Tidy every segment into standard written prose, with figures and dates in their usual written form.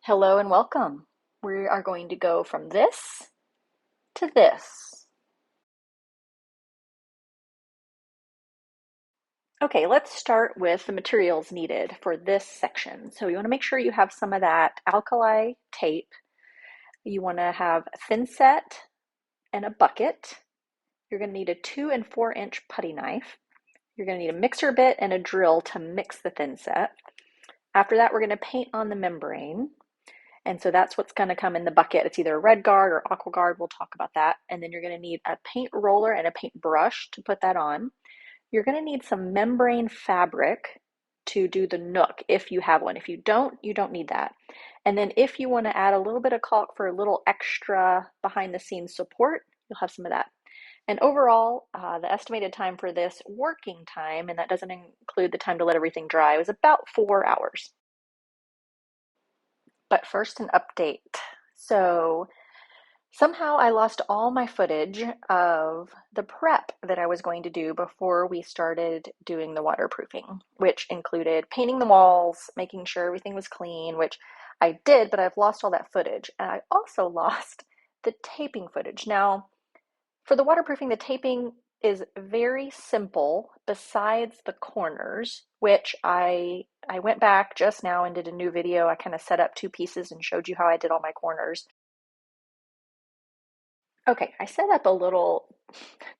Hello and welcome. We are going to go from this to this. Okay, let's start with the materials needed for this section. So you want to make sure you have some of that alkali tape. You want to have Thinset and a bucket. You're going to need a 2 and 4 inch putty knife. You're going to need a mixer bit and a drill to mix the Thinset. After that, we're going to paint on the membrane. And so that's what's going to come in the bucket. It's either a red guard or aqua guard. We'll talk about that. And then you're going to need a paint roller and a paint brush to put that on. You're going to need some membrane fabric to do the nook if you have one. If you don't need that. And then if you want to add a little bit of caulk for a little extra behind the scenes support, you'll have some of that. And overall, the estimated time for this working time, and that doesn't include the time to let everything dry, was about 4 hours. But first, an update. So somehow I lost all my footage of the prep that I was going to do before we started doing the waterproofing, which included painting the walls, making sure everything was clean, which I did, but I've lost all that footage. And I also lost the taping footage. Now, for the waterproofing, the taping is very simple besides the corners, which I went back just now and did a new video. I kind of set up 2 pieces and showed you how I did all my corners. Okay, I set up a little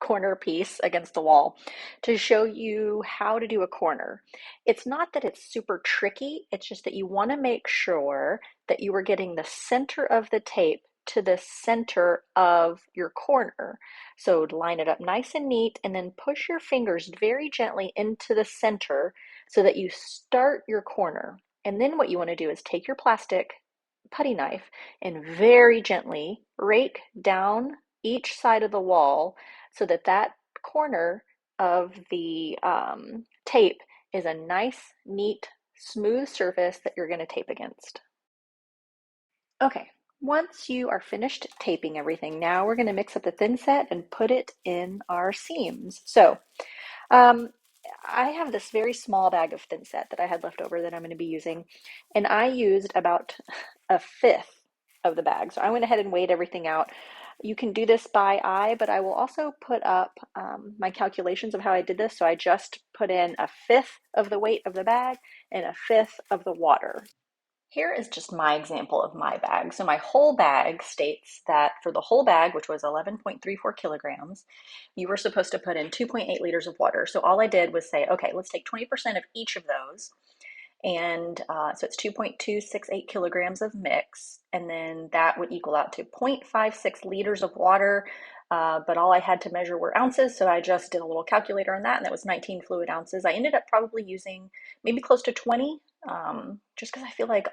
corner piece against the wall to show you how to do a corner. It's not that it's super tricky, it's just that you want to make sure that you are getting the center of the tape to the center of your corner. So line it up nice and neat and then push your fingers very gently into the center so that you start your corner. And then what you want to do is take your plastic putty knife and very gently rake down each side of the wall so that that corner of the tape is a nice, neat, smooth surface that you're going to tape against. Okay, once you are finished taping everything, now we're going to mix up the Thinset and put it in our seams. So I have this very small bag of Thinset that I had left over that I'm going to be using, and I used about 1/5 of the bag. So I went ahead and weighed everything out. You can do this by eye, but I will also put up my calculations of how I did this. So I just put in 1/5 of the weight of the bag and 1/5 of the water. Here is just my example of my bag. So my whole bag states that for the whole bag, which was 11.34 kilograms, you were supposed to put in 2.8 liters of water. So all I did was say, okay, let's take 20% of each of those. And so it's 2.268 kilograms of mix. And then that would equal out to 0.56 liters of water. But all I had to measure were ounces. So I just did a little calculator on that. And that was 19 fluid ounces. I ended up probably using maybe close to 20, just because I feel like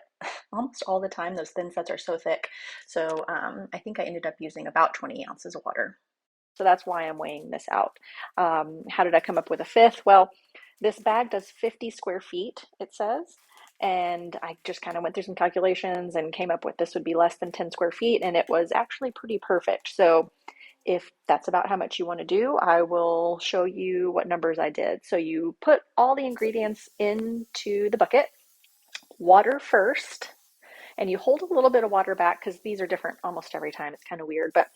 almost all the time those Thinsets are so thick. So I think I ended up using about 20 ounces of water. So that's why I'm weighing this out. How did I come up with 1/5? Well, this bag does 50 square feet, it says. And I just kind of went through some calculations and came up with this would be less than 10 square feet. And it was actually pretty perfect. So if that's about how much you want to do, I will show you what numbers I did. So you put all the ingredients into the bucket, water first, and you hold a little bit of water back because these are different almost every time. It's kind of weird, but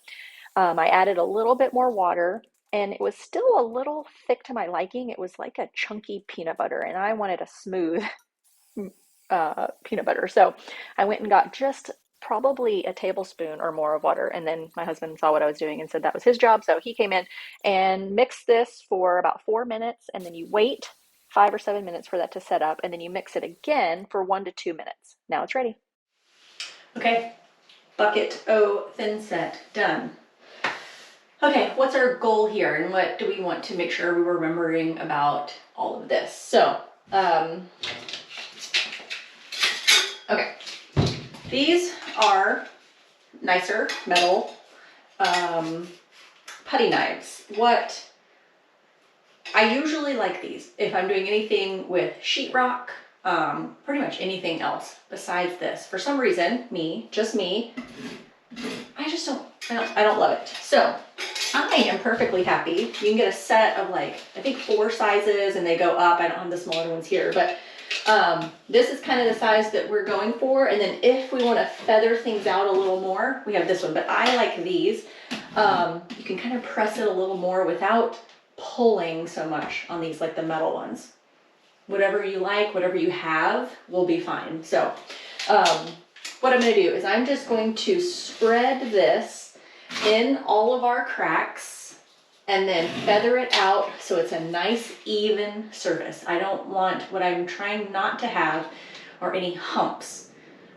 I added a little bit more water and it was still a little thick to my liking. It was like a chunky peanut butter and I wanted a smooth peanut butter. So I went and got just probably a tablespoon or more of water. And then my husband saw what I was doing and said that was his job. So he came in and mixed this for about 4 minutes. And then you wait 5 or 7 minutes for that to set up. And then you mix it again for 1 to 2 minutes. Now it's ready. Okay, bucket O Thinset done. Okay, what's our goal here and what do we want to make sure we're remembering about all of this? So, okay, these are nicer metal putty knives. What I usually like these if I'm doing anything with sheetrock, pretty much anything else besides this. For some reason, just me, I don't love it. So I am perfectly happy. You can get a set of like, I think 4 sizes and they go up. I don't have the smaller ones here, but This is kind of the size that we're going for. And then if we want to feather things out a little more, we have this one, but I like these. You can kind of press it a little more without pulling so much on these, like the metal ones. Whatever you like, whatever you have will be fine. So what I'm going to do is I'm just going to spread this in all of our cracks and then feather it out so it's a nice even surface. I don't want, what I'm trying not to have are any humps.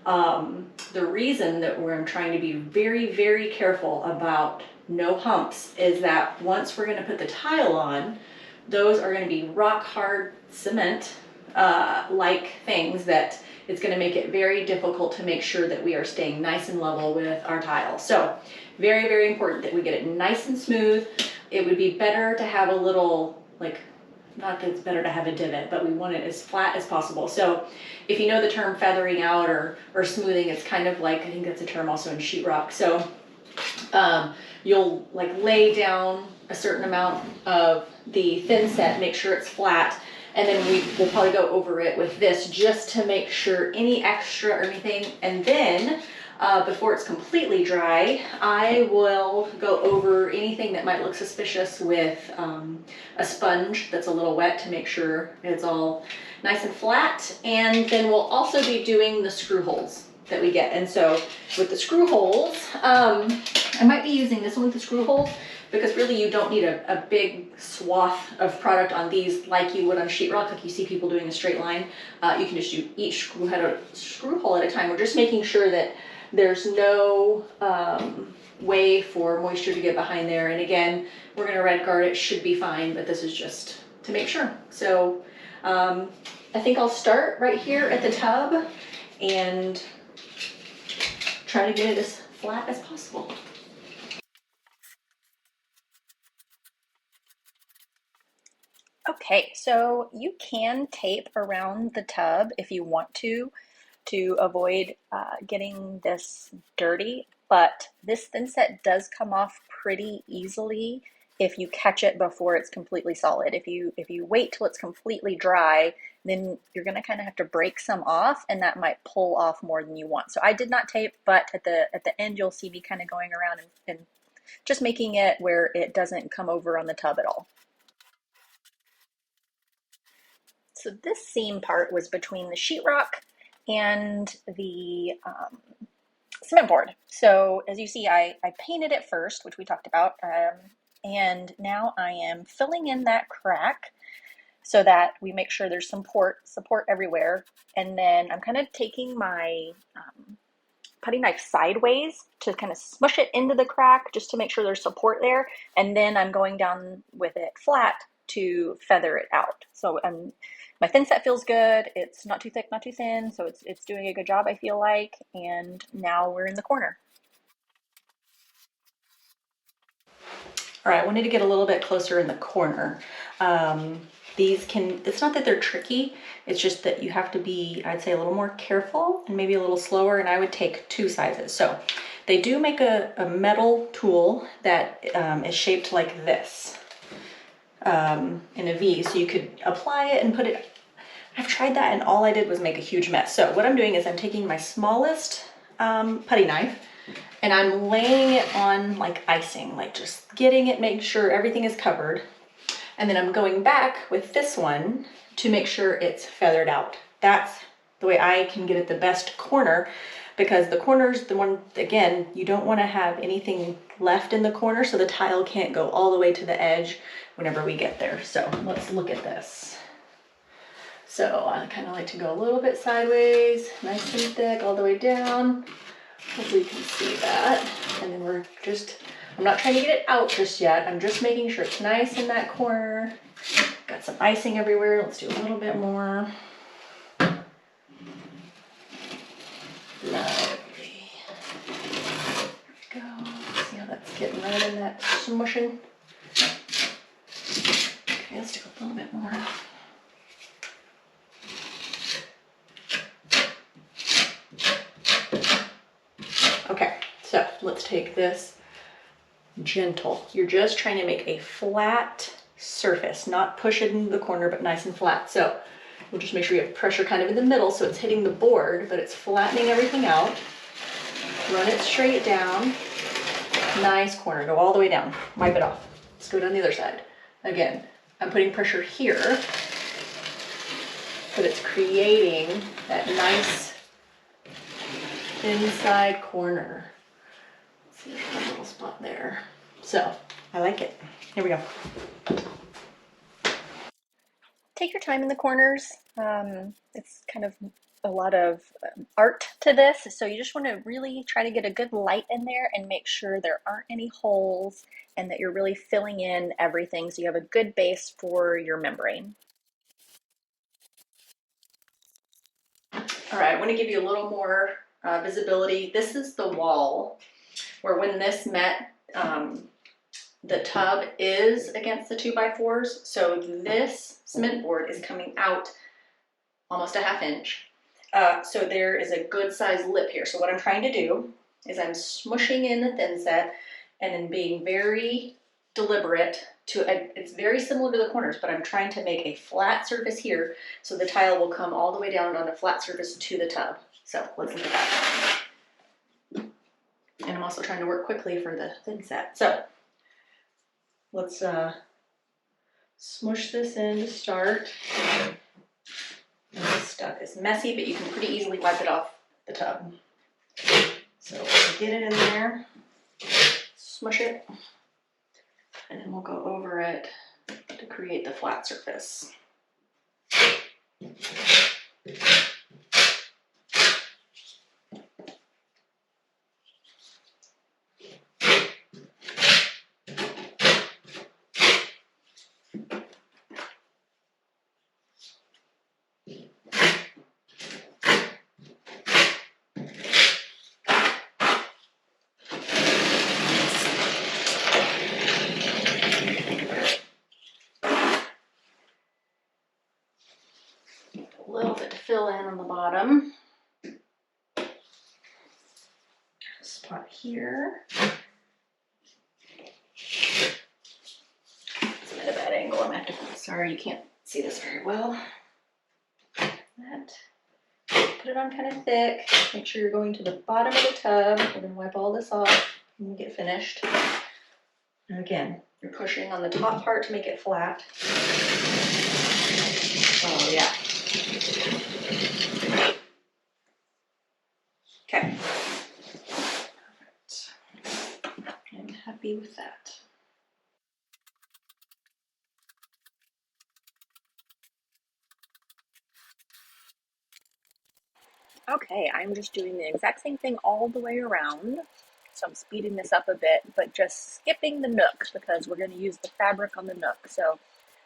The reason that I'm trying to be very, very careful about no humps is that once we're going to put the tile on, those are going to be rock hard cement like things that it's going to make it very difficult to make sure that we are staying nice and level with our tile. So very, very important that we get it nice and smooth. It would be better to have a little, like, not that it's better to have a divot, but we want it as flat as possible. So if you know the term feathering out or smoothing, it's kind of like, I think that's a term also in sheetrock. So you'll like lay down a certain amount of the Thinset, make sure it's flat, and then we'll probably go over it with this just to make sure any extra or anything. And then before it's completely dry, I will go over anything that might look suspicious with a sponge that's a little wet to make sure it's all nice and flat. And then we'll also be doing the screw holes that we get. And so with the screw holes, I might be using this one with the screw holes because really you don't need a big swath of product on these like you would on sheetrock, like you see people doing a straight line. You can just do each screw hole at a time. We're just making sure that there's no way for moisture to get behind there. And again, we're gonna red guard, it should be fine, but this is just to make sure. So I think I'll start right here at the tub and try to get it as flat as possible. Okay, so you can tape around the tub if you want to avoid getting this dirty, but this Thinset does come off pretty easily if you catch it before it's completely solid. If you wait till it's completely dry, then you're gonna kind of have to break some off, and that might pull off more than you want. So I did not tape, but at the end you'll see me kind of going around and just making it where it doesn't come over on the tub at all. So this seam part was between the sheetrock and the cement board. So as you see, I painted it first, which we talked about, and now I am filling in that crack so that we make sure there's support everywhere. And then I'm kind of taking my putty knife sideways to kind of smush it into the crack just to make sure there's support there. And then I'm going down with it flat to feather it out. So my Thinset feels good. It's not too thick, not too thin. So it's doing a good job, I feel like. And now we're in the corner. All right, I wanted to get a little bit closer in the corner. It's not that they're tricky, it's just that you have to be, I'd say, a little more careful and maybe a little slower, and I would take 2 sizes. So they do make a metal tool that is shaped like this, in a V, so you could apply it and put it. I've tried that and all I did was make a huge mess. So what I'm doing is I'm taking my smallest putty knife and I'm laying it on like icing, like just getting it, making sure everything is covered. And then I'm going back with this one to make sure it's feathered out. That's the way I can get it the best corner, because the corner's the one, again, you don't want to have anything left in the corner so the tile can't go all the way to the edge whenever we get there. So let's look at this. So I kind of like to go a little bit sideways, nice and thick all the way down. Hopefully you can see that. And then I'm not trying to get it out just yet. I'm just making sure it's nice in that corner. Got some icing everywhere. Let's do a little bit more. Lovely. There we go. See how that's getting right in that smushing. Okay, let's do a little bit more. Okay, so let's take this gentle. You're just trying to make a flat surface, not push it into the corner, but nice and flat. So we'll just make sure you have pressure kind of in the middle so it's hitting the board, but it's flattening everything out. Run it straight down. Nice corner, go all the way down. Wipe it off. Let's go down the other side. Again, I'm putting pressure here, but it's creating that nice inside corner. Let's see, there's a little spot there. So, I like it. Here we go. Take your time in the corners. It's kind of a lot of art to this, so you just want to really try to get a good light in there and make sure there aren't any holes and that you're really filling in everything so you have a good base for your membrane. All right, I want to give you a little more visibility. This is the wall where when this met, the tub is against the 2x4s, so this cement board is coming out almost a ½ inch. So there is a good sized lip here. So what I'm trying to do is I'm smushing in the Thinset and then being very deliberate it's very similar to the corners, but I'm trying to make a flat surface here so the tile will come all the way down on a flat surface to the tub. So let's look at that. And I'm also trying to work quickly for the Thinset. So let's smush this in to start. And this stuff is messy, but you can pretty easily wipe it off the tub. So get it in there, smush it, and then we'll go over it to create the flat surface. A little bit to fill in on the bottom. Spot here. It's at a bad angle. I'm gonna have to, sorry, you can't see this very well. That. Put it on kind of thick. Make sure you're going to the bottom of the tub. We're gonna wipe all this off when we get finished. And again, you're pushing on the top part to make it flat. Oh yeah. Okay. Perfect. I'm happy with that. Okay, I'm just doing the exact same thing all the way around. So I'm speeding this up a bit, but just skipping the nook because we're going to use the fabric on the nook. So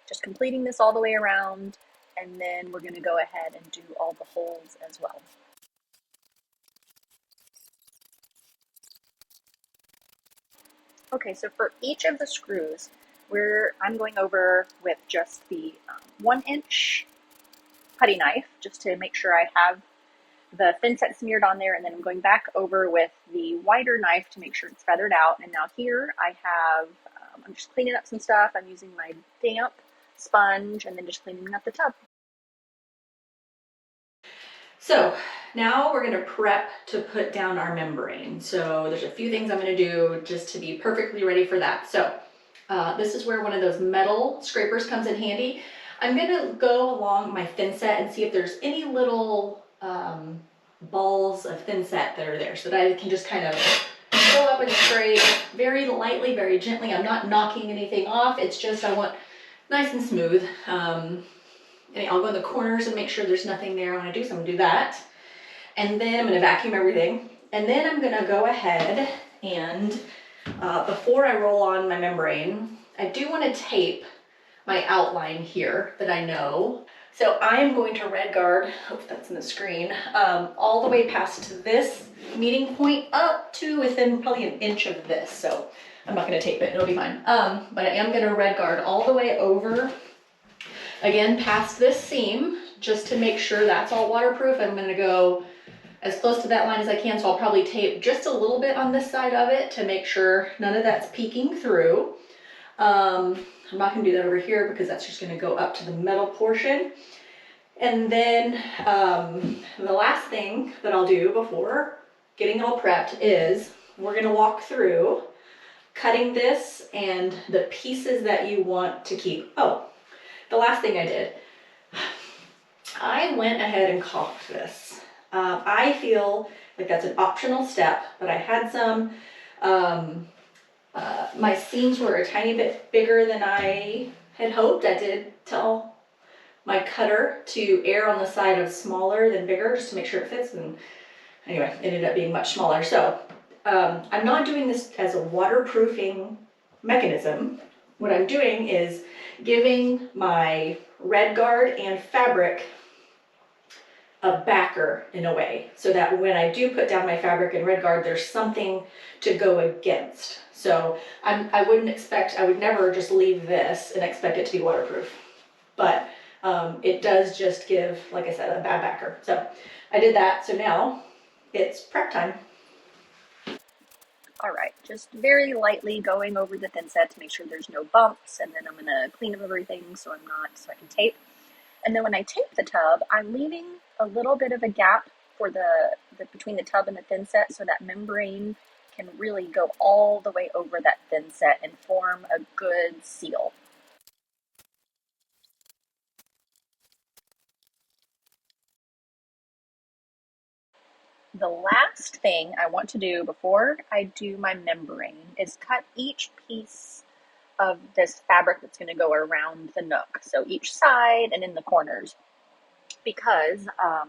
just completing this all the way around, and then we're going to go ahead and do all the holes as well. Okay, so for each of the screws, I'm going over with just the 1-inch putty knife, just to make sure I have the Thinset smeared on there, and then I'm going back over with the wider knife to make sure it's feathered out. And now here I have, I'm just cleaning up some stuff. I'm using my damp sponge and then just cleaning up the tub. So now we're going to prep to put down our membrane. So there's a few things I'm going to do just to be perfectly ready for that. So this is where one of those metal scrapers comes in handy. I'm going to go along my Thinset and see if there's any little balls of Thinset that are there so that I can just kind of go up and scrape very lightly, very gently. I'm not knocking anything off. It's just I want nice and smooth. And I'll go in the corners and make sure there's nothing there I want to do, so I'm going to do that. And then I'm going to vacuum everything. And then I'm going to go ahead and, before I roll on my membrane, I do want to tape my outline here that I know. So I'm going to red guard, hope that's in the screen, all the way past this meeting point up to within probably 1 inch of this. So I'm not going to tape it, it'll be fine. But I am going to red guard all the way over, again, past this seam, just to make sure that's all waterproof. I'm going to go as close to that line as I can, so I'll probably tape just a little bit on this side of it to make sure none of that's peeking through. I'm not going to do that over here because that's just going to go up to the metal portion. And then the last thing that I'll do before getting all prepped is we're gonna walk through cutting this and the pieces that you want to keep. Oh, the last thing I did, I went ahead and caulked this. I feel like that's an optional step, but I had some, my seams were a tiny bit bigger than I had hoped. I did tell my cutter to err on the side of smaller than bigger just to make sure it fits, and anyway, it ended up being much smaller. So I'm not doing this as a waterproofing mechanism. What I'm doing is giving my red guard and fabric a backer in a way, so that when I do put down my fabric and red guard, there's something to go against. So I would never just leave this and expect it to be waterproof. But it does just give, like I said, a bad backer. So I did that. So now it's prep time. All right, just very lightly going over the Thinset to make sure there's no bumps, and then I'm gonna clean up everything so I can tape. And then when I tape the tub, I'm leaving a little bit of a gap for the between the tub and the Thinset so that membrane can really go all the way over that Thinset and form a good seal. The last thing I want to do before I do my membrane is cut each piece of this fabric that's going to go around the nook. So each side and in the corners, because I'm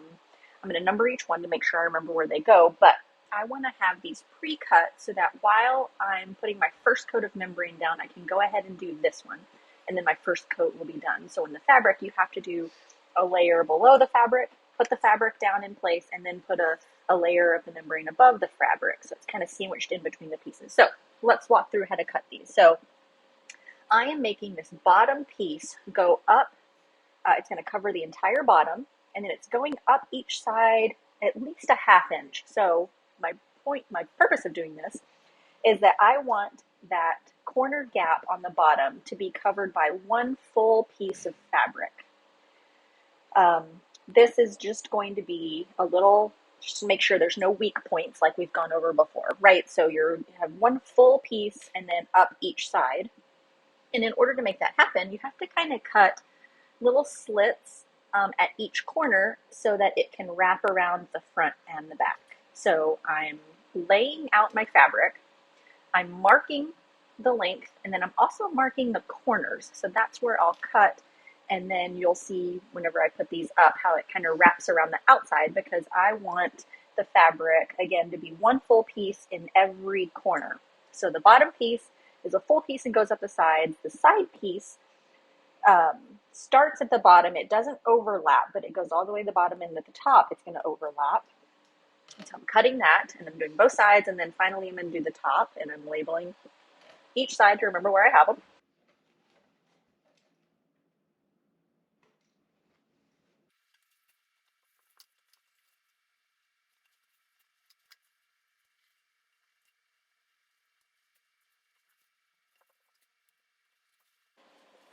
going to number each one to make sure I remember where they go. But I want to have these pre-cut so that while I'm putting my first coat of membrane down, I can go ahead and do this one. And then my first coat will be done. So in the fabric, you have to do a layer below the fabric, put the fabric down in place, and then put a layer of the membrane above the fabric. So it's kind of sandwiched in between the pieces. So let's walk through how to cut these. So I am making this bottom piece go up. It's going to cover the entire bottom, and then it's going up each side at least a half inch. So my purpose of doing this is that I want that corner gap on the bottom to be covered by one full piece of fabric. This is just going to be a little, just to make sure there's no weak points like we've gone over before, right? So you have one full piece and then up each side. And in order to make that happen, you have to kind of cut little slits at each corner so that it can wrap around the front and the back. So I'm laying out my fabric, I'm marking the length, and then I'm also marking the corners. So that's where I'll cut, and then you'll see whenever I put these up how it kind of wraps around the outside, because I want the fabric, again, to be one full piece in every corner. So the bottom piece is a full piece and goes up the sides. The side piece starts at the bottom. It doesn't overlap, but it goes all the way to the bottom, and at the top it's going to overlap. And so I'm cutting that, and I'm doing both sides, and then finally I'm going to do the top, and I'm labeling each side to remember where I have them.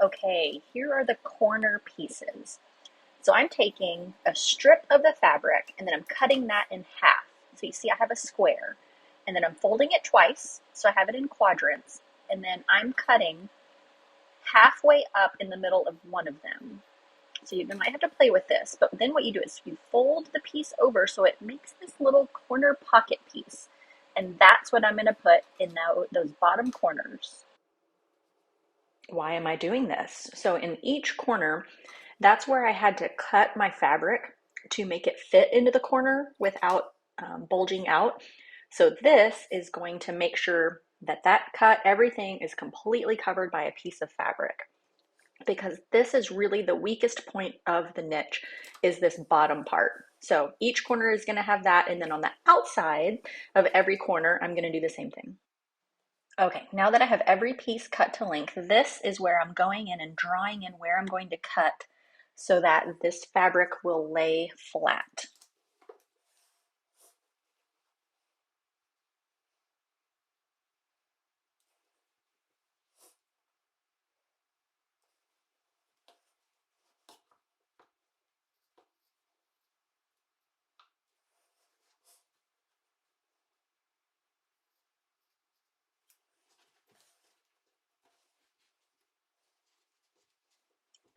Okay, here are the corner pieces. So I'm taking a strip of the fabric, and then I'm cutting that in half. So you see I have a square, and then I'm folding it twice, so I have it in quadrants, and then I'm cutting halfway up in the middle of one of them. So you might have to play with this, but then what you do is you fold the piece over so it makes this little corner pocket piece. And that's what I'm going to put in those bottom corners. Why am I doing this? So in each corner, that's where I had to cut my fabric to make it fit into the corner without bulging out. So this is going to make sure that everything is completely covered by a piece of fabric, because this is really the weakest point of the niche, is this bottom part. So each corner is going to have that, and then on the outside of every corner, I'm going to do the same thing. Okay, now that I have every piece cut to length, this is where I'm going in and drawing in where I'm going to cut so that this fabric will lay flat.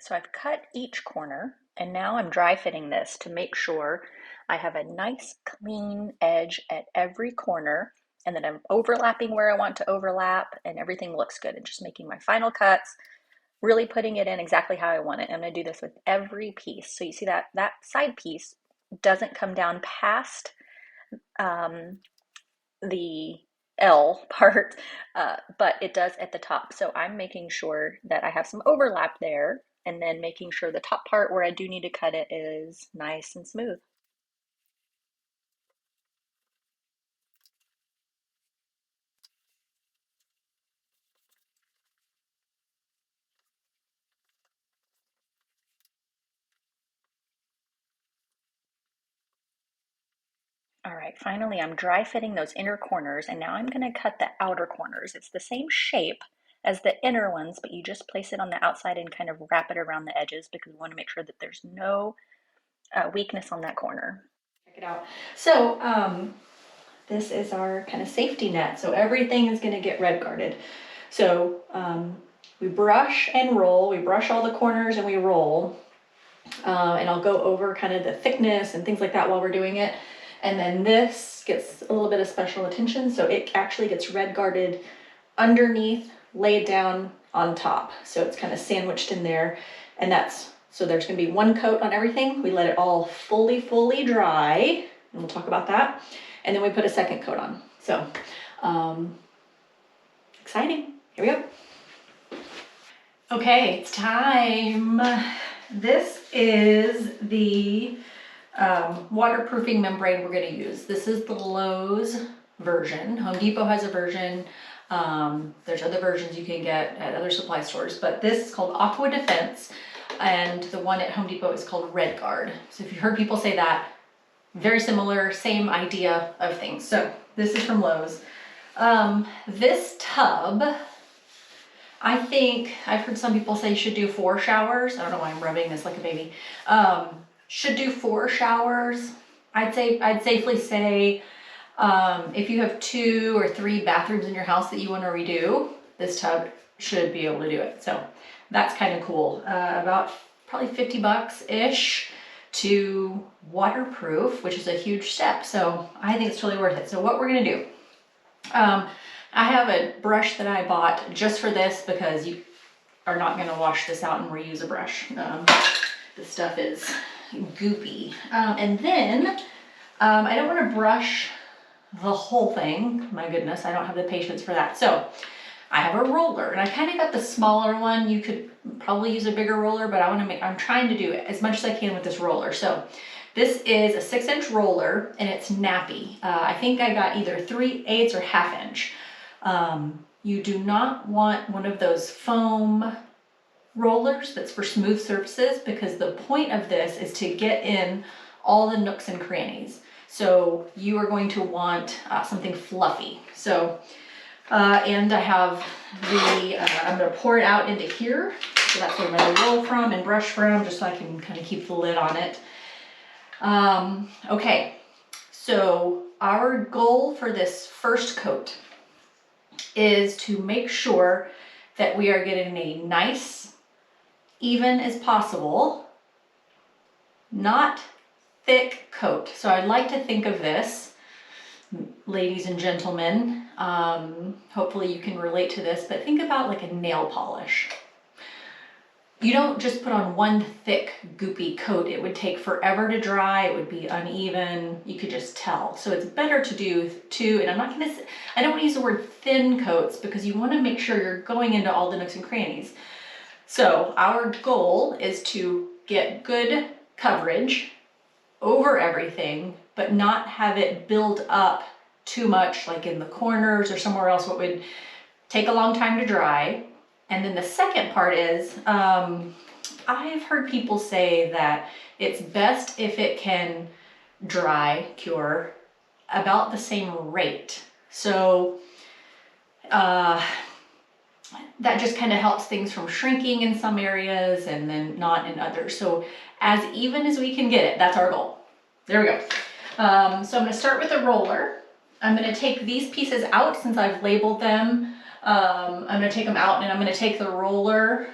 So I've cut each corner and now I'm dry fitting this to make sure I have a nice clean edge at every corner and then I'm overlapping where I want to overlap and everything looks good and just making my final cuts, really putting it in exactly how I want it. I'm going to do this with every piece. So you see that side piece doesn't come down past um, the L part, but it does at the top. So I'm making sure that I have some overlap there and then making sure the top part where I do need to cut it is nice and smooth. All right, finally I'm dry fitting those inner corners and now I'm going to cut the outer corners. It's the same shape as the inner ones, but you just place it on the outside and kind of wrap it around the edges because we want to make sure that there's no weakness on that corner. Check it out. So this is our kind of safety net. So everything is going to get red guarded. So we brush and roll. We brush all the corners and we roll. And I'll go over kind of the thickness and things like that while we're doing it. And then this gets a little bit of special attention. So it actually gets red guarded underneath, laid down on top. So it's kind of sandwiched in there. And so there's going to be one coat on everything. We let it all fully dry. And we'll talk about that. And then we put a second coat on. So exciting. Here we go. Okay, it's time. This is the waterproofing membrane we're going to use. This is the Lowe's version. Home Depot has a version. There's other versions you can get at other supply stores, but this is called Aqua Defense, and the one at Home Depot is called Red Guard. So if you've heard people say that, very similar, same idea of things. So this is from Lowe's. This tub, I think I've heard some people say you should do 4 showers. I don't know why I'm rubbing this like a baby. Should do 4 showers. I'd safely say if you have 2 or 3 bathrooms in your house that you want to redo, this tub should be able to do it. So that's kind of cool. About probably 50 bucks ish to waterproof, which is a huge step. So I think it's totally worth it. So what we're gonna do, I have a brush that I bought just for this because you are not gonna wash this out and reuse a brush. This stuff is goopy. And then I don't wanna brush the whole thing. My goodness, I don't have the patience for that. So I have a roller and I kind of got the smaller one. You could probably use a bigger roller, but I'm trying to do as much as I can with this roller. So this is a 6-inch roller and it's nappy. I think I got either 3/8 or 1/2 inch. You do not want one of those foam rollers that's for smooth surfaces because the point of this is to get in all the nooks and crannies. So you are going to want something fluffy. So and I have I'm going to pour it out into here. So that's where I'm going to roll from and brush from, just so I can kind of keep the lid on it. Okay, so our goal for this first coat is to make sure that we are getting a nice, even as possible, not thick coat. So I'd like to think of this, ladies and gentlemen, hopefully you can relate to this, but think about like a nail polish. You don't just put on one thick, goopy coat. It would take forever to dry. It would be uneven. You could just tell. So it's better to do 2, and I don't want to use the word thin coats because you want to make sure you're going into all the nooks and crannies. So our goal is to get good coverage over everything, but not have it build up too much, like in the corners or somewhere else, what would take a long time to dry. And then the second part is, I've heard people say that it's best if it can cure about the same rate. So that just kind of helps things from shrinking in some areas and then not in others. So as even as we can get it, that's our goal. There we go. So I'm going to start with the roller. I'm going to take these pieces out since I've labeled them. I'm going to take them out and I'm going to take the roller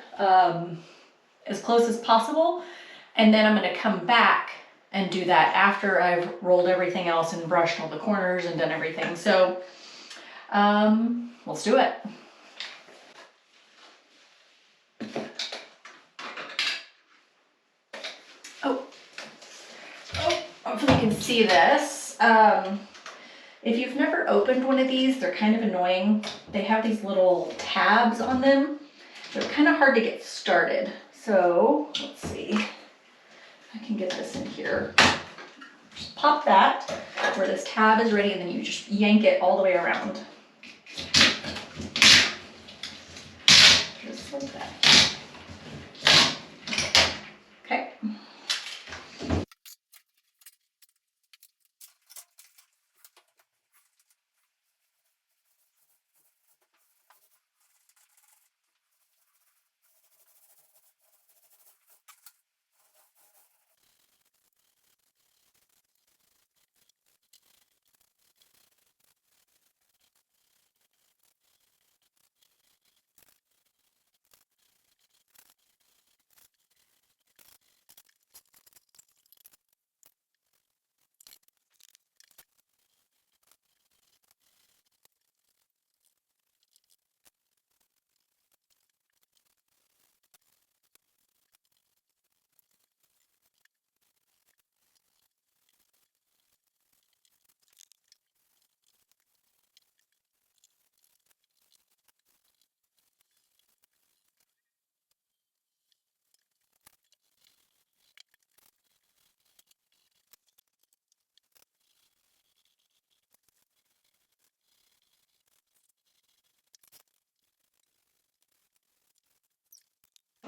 as close as possible. And then I'm gonna come back and do that after I've rolled everything else and brushed all the corners and done everything. So let's do it. Oh, hopefully you can see this. If you've never opened one of these, they're kind of annoying. They have these little tabs on them. They're kind of hard to get started. So let's see, I can get this in here. Just pop that where this tab is ready, and then you just yank it all the way around. Just like that. Okay.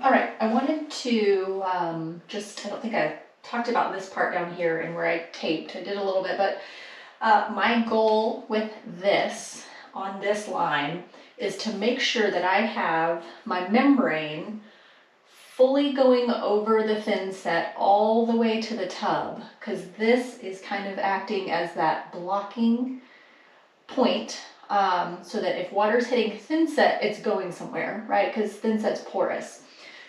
All right, I wanted to I don't think I talked about this part down here and where I taped. I did a little bit, but my goal with this on this line is to make sure that I have my membrane fully going over the Thinset all the way to the tub, because this is kind of acting as that blocking point, so that if water's hitting Thinset, it's going somewhere, right? Because Thinset's porous.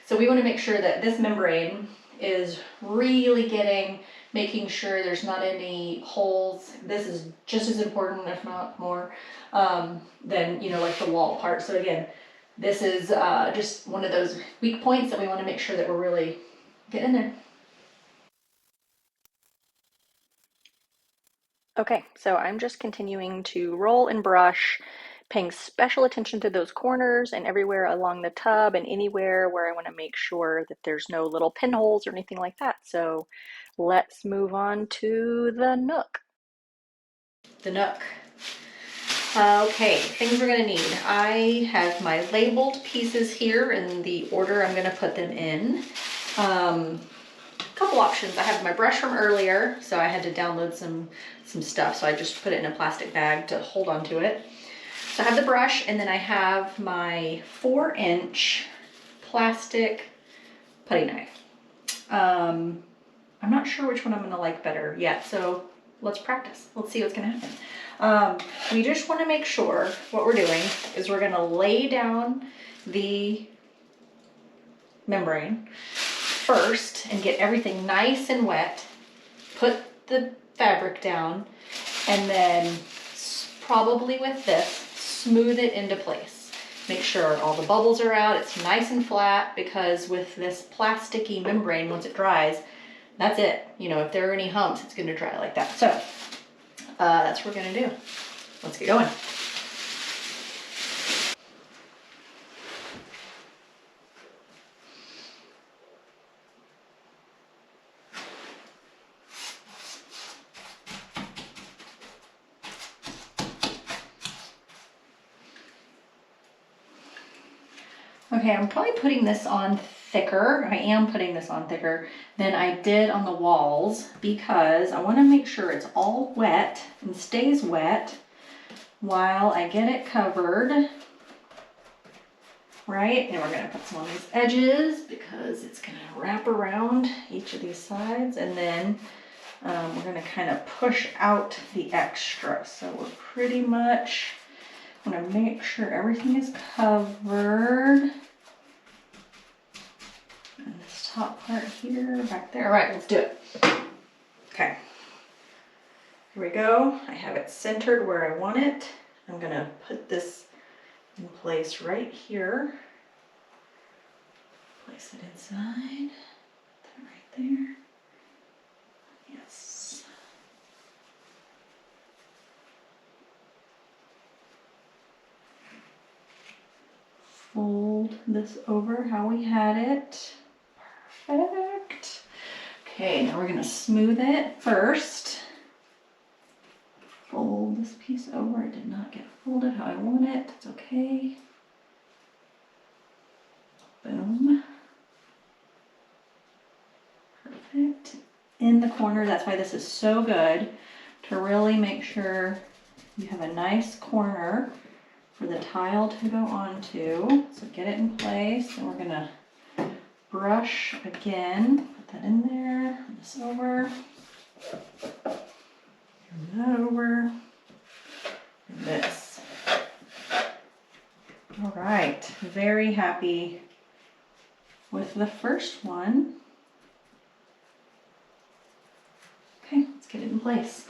So we want to make sure that this membrane is really making sure there's not any holes. This is just as important, if not more, than, like the wall part. So again, this is just one of those weak points that we want to make sure that we're really getting in there. Okay, so I'm just continuing to roll and brush, paying special attention to those corners and everywhere along the tub and anywhere where I want to make sure that there's no little pinholes or anything like that. So let's move on to the nook. The nook. Okay, things we're gonna need. I have my labeled pieces here in the order I'm gonna put them in. Couple options. I have my brush from earlier, so I had to download some stuff, so I just put it in a plastic bag to hold on to it. So I have the brush, and then I have my 4-inch plastic putty knife. I'm not sure which one I'm gonna like better yet, so let's practice. Let's see what's gonna happen. We just wanna make sure what we're doing is we're gonna lay down the membrane first and get everything nice and wet, put the fabric down, and then probably with this, smooth it into place. Make sure all the bubbles are out, it's nice and flat, because with this plasticky membrane, once it dries, that's it. If there are any humps, it's gonna dry like that. So that's what we're gonna do. Let's get going. Okay, I'm probably putting this on thicker. I am putting this on thicker than I did on the walls, because I want to make sure it's all wet and stays wet while I get it covered. Right, and we're going to put some on these edges because it's going to wrap around each of these sides, and then we're going to kind of push out the extra. So we're pretty much want to make sure everything is covered. And top part here, back there. All right, let's do it. Okay. Here we go. I have it centered where I want it. I'm gonna put this in place right here. Place it inside. Put it right there. Yes. Fold this over how we had it. Perfect. Okay, now we're gonna smooth it first. Fold this piece over. It did not get folded how I want it. It's okay. Boom. Perfect. In the corner, that's why this is so good, to really make sure you have a nice corner for the tile to go onto. So get it in place, and we're gonna brush again. Put that in there, turn this over, turn that over, and this. All right, very happy with the first one. Okay, let's get it in place.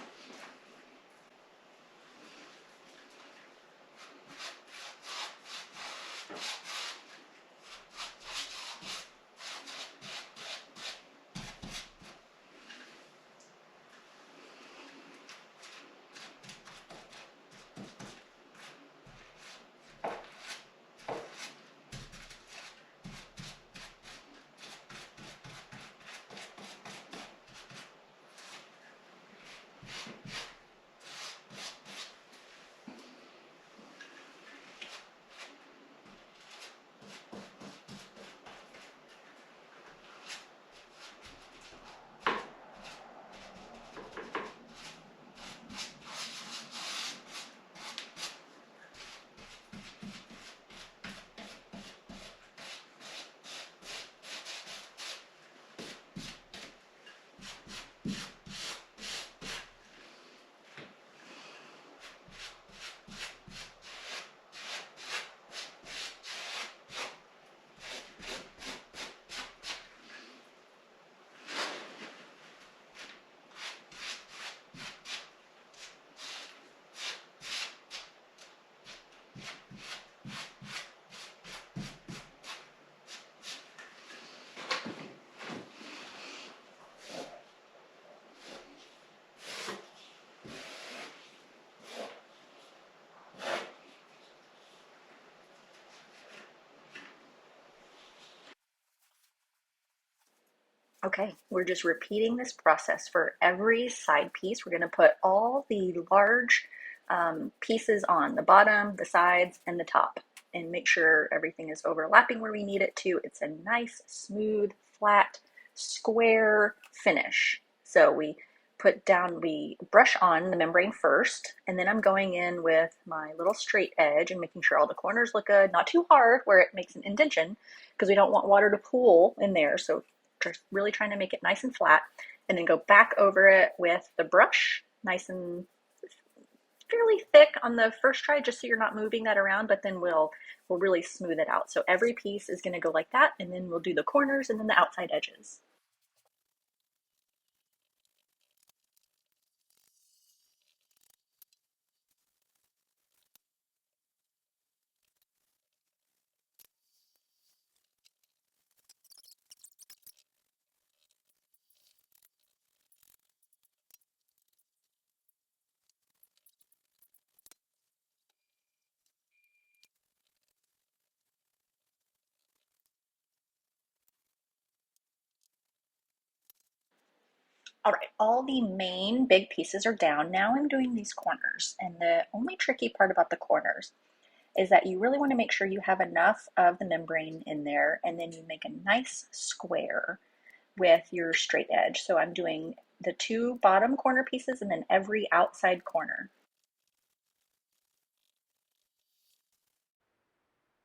Okay, we're just repeating this process for every side piece. We're going to put all the large pieces on the bottom, the sides, and the top, and make sure everything is overlapping where we need it to. It's a nice, smooth, flat, square finish. So we brush on the membrane first, and then I'm going in with my little straight edge and making sure all the corners look good, not too hard where it makes an indentation, because we don't want water to pool in there. So just really trying to make it nice and flat, and then go back over it with the brush, nice and fairly thick on the first try, just so you're not moving that around, but then we'll really smooth it out. So every piece is going to go like that, and then we'll do the corners and then the outside edges. All right, all the main big pieces are down. Now I'm doing these corners, and the only tricky part about the corners is that you really want to make sure you have enough of the membrane in there, and then you make a nice square with your straight edge. So I'm doing the two bottom corner pieces and then every outside corner.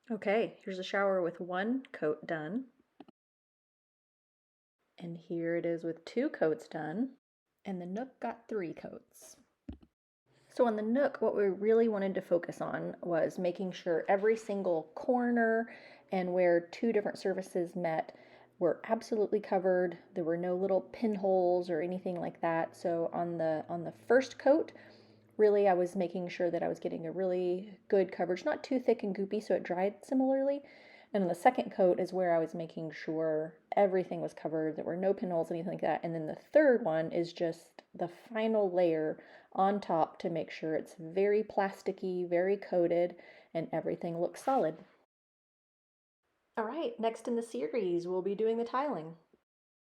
Okay, here's a shower with one coat done. And here it is with two coats done. And the Nook got 3 coats. So on the Nook, what we really wanted to focus on was making sure every single corner and where two different surfaces met were absolutely covered. There were no little pinholes or anything like that. So on the first coat, really I was making sure that I was getting a really good coverage, not too thick and goopy so it dried similarly. And on the second coat is where I was making sure everything was covered, there were no pinholes, anything like that. And then the third one is just the final layer on top to make sure it's very plasticky, very coated, and everything looks solid. All right, next in the series, we'll be doing the tiling.